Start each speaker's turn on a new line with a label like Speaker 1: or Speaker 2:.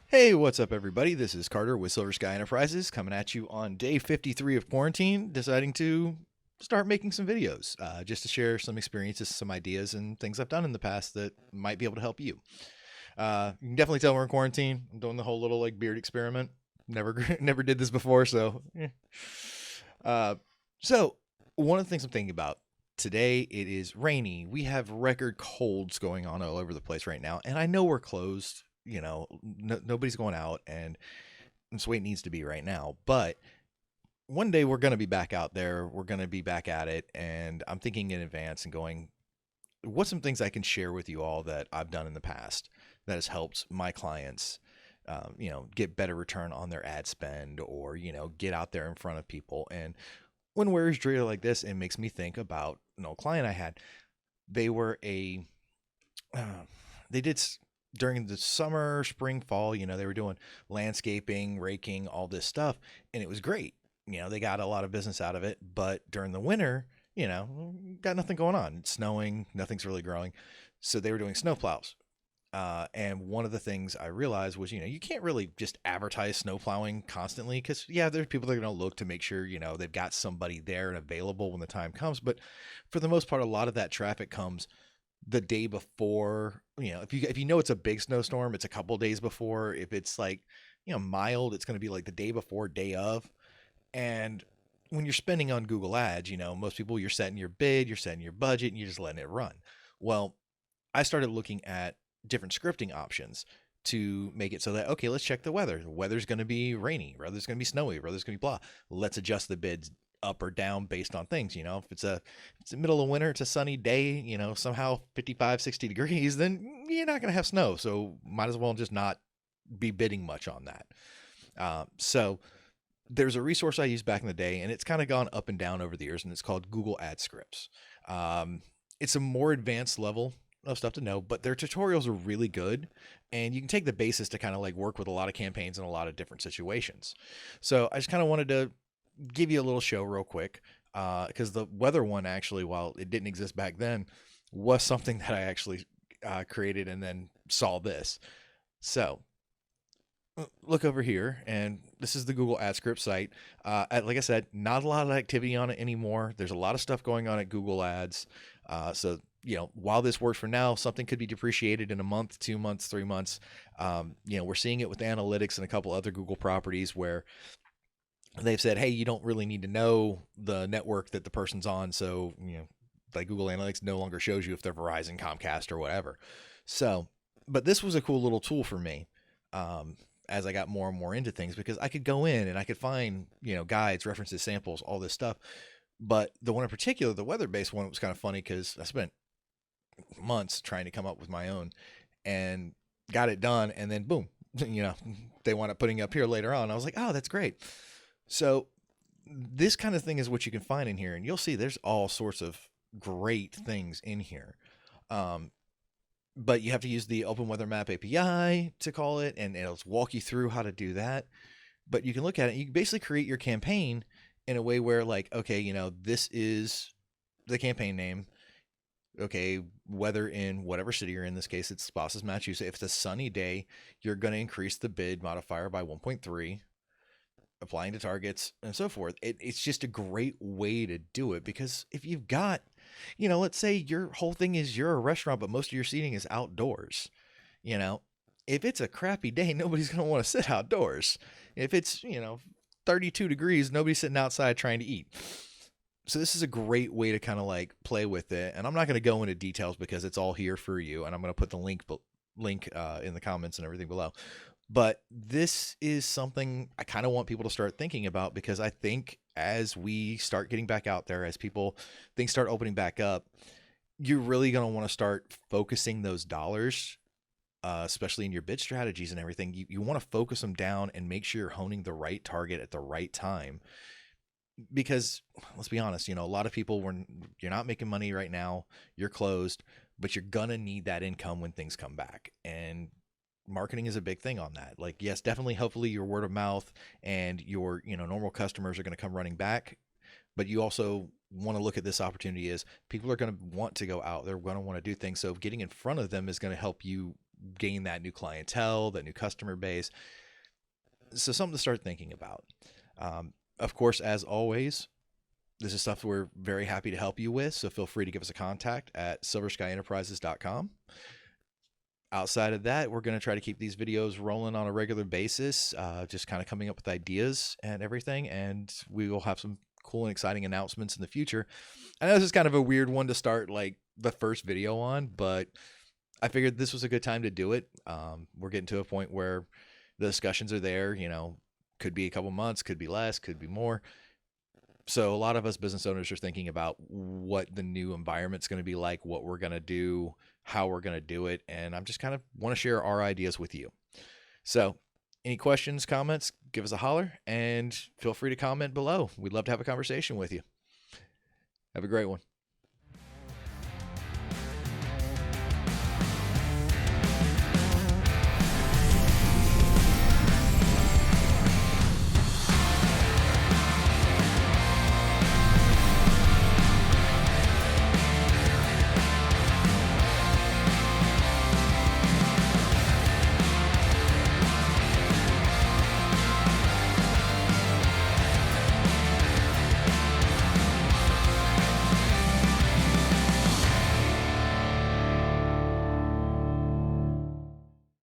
Speaker 1: Hey, what's up, everybody? This is Carter with Silversky Enterprises coming at you on day 53 of quarantine, deciding to start making some videos just to share some experiences, some ideas, and things I've done in the past that might be able to help you. You can definitely tell we're in quarantine. I'm doing the whole little like beard experiment. Never did this before, so. Uh, so, one of the things I'm thinking about today, it is rainy. We have record colds going on all over the place right now, and I know we're closed. Nobody's going out, and that's the way it needs to be right now. But one day we're going to be back out there. We're going to be back at it, and I'm thinking in advance and going, what's some things I can share with you all that I've done in the past that has helped my clients, get better return on their ad spend, or get out there in front of people. And when weather's dreary like this, it makes me think about a client I had. They were uh, they did during the summer, spring, fall. They were doing landscaping, raking, all this stuff, and it was great. They got a lot of business out of it. But during the winter, got nothing going on. It's snowing, nothing's really growing, so they were doing snow plows. And one of the things I realized was, you can't really just advertise snow plowing constantly because, yeah, there's people that are going to look to make sure, they've got somebody there and available when the time comes. But for the most part, a lot of that traffic comes the day before. If you know it's a big snowstorm, it's a couple days before. If it's like, mild, it's going to be like the day before, day of. And when you're spending on Google Ads, most people, you're setting your bid, you're setting your budget, and you're just letting it run. Well, I started looking at different scripting options to make it so that, okay, let's check the weather. The weather's going to be rainy, weather's going to be snowy, weather's going to be blah. Let's adjust the bids up or down based on things. If it's the middle of winter, it's a sunny day, somehow 55, 60 degrees, then you're not going to have snow. So might as well just not be bidding much on that. So there's a resource I used back in the day, and it's kind of gone up and down over the years, and it's called Google Ad Scripts. It's a more advanced level of stuff to know, but their tutorials are really good, and you can take the basis to kind of like work with a lot of campaigns in a lot of different situations. So I just kind of wanted to give you a little show real quick, because the weather one, actually, while it didn't exist back then, was something that I actually created and then saw this. So look over here, and this is the Google Ad Script site. Like I said, not a lot of activity on it anymore. There's a lot of stuff going on at Google Ads. So while this works for now, something could be depreciated in a month, 2 months, 3 months. We're seeing it with analytics and a couple other Google properties where they've said, hey, you don't really need to know the network that the person's on. So, like Google Analytics no longer shows you if they're Verizon, Comcast, or whatever. So, but this was a cool little tool for me. As I got more and more into things, because I could go in and I could find, guides, references, samples, all this stuff. But the one in particular, the weather-based one, was kind of funny because I spent months trying to come up with my own and got it done. And then boom, they wound up putting up here later on. I was like, oh, that's great. So this kind of thing is what you can find in here. And you'll see there's all sorts of great things in here. But you have to use the Open Weather Map API to call it, and it'll walk you through how to do that. But you can look at it. You can basically create your campaign in a way where, like, okay, this is the campaign name. Okay, weather in whatever city you're in. This case, it's Boston, Massachusetts. If it's a sunny day, you're going to increase the bid modifier by 1.3, applying to targets and so forth. It's just a great way to do it, because if you've got, let's say your whole thing is you're a restaurant, but most of your seating is outdoors. If it's a crappy day, nobody's going to want to sit outdoors. If it's, 32 degrees, nobody's sitting outside trying to eat. So this is a great way to kind of like play with it. And I'm not going to go into details because it's all here for you. And I'm going to put the link in the comments and everything below. But this is something I kind of want people to start thinking about, because I think as we start getting back out there, as things start opening back up, you're really going to want to start focusing those dollars, especially in your bid strategies and everything. You want to focus them down and make sure you're honing the right target at the right time. Because let's be honest, a lot of people, you're not making money right now, you're closed, but you're going to need that income when things come back. And marketing is a big thing on that. Like, yes, definitely, hopefully your word of mouth and your, normal customers are going to come running back. But you also want to look at this opportunity as people are going to want to go out. They're going to want to do things. So getting in front of them is going to help you gain that new clientele, that new customer base. So something to start thinking about. Of course, as always, this is stuff we're very happy to help you with. So feel free to give us a contact at silverskyenterprises.com. Outside of that, we're going to try to keep these videos rolling on a regular basis, just kind of coming up with ideas and everything. And we will have some cool and exciting announcements in the future. I know this is kind of a weird one to start like the first video on, but I figured this was a good time to do it. We're getting to a point where the discussions are there, could be a couple months, could be less, could be more. So a lot of us business owners are thinking about what the new environment's going to be like, what we're going to do, how we're going to do it. And I'm just kind of want to share our ideas with you. So any questions, comments, give us a holler and feel free to comment below. We'd love to have a conversation with you. Have a great one.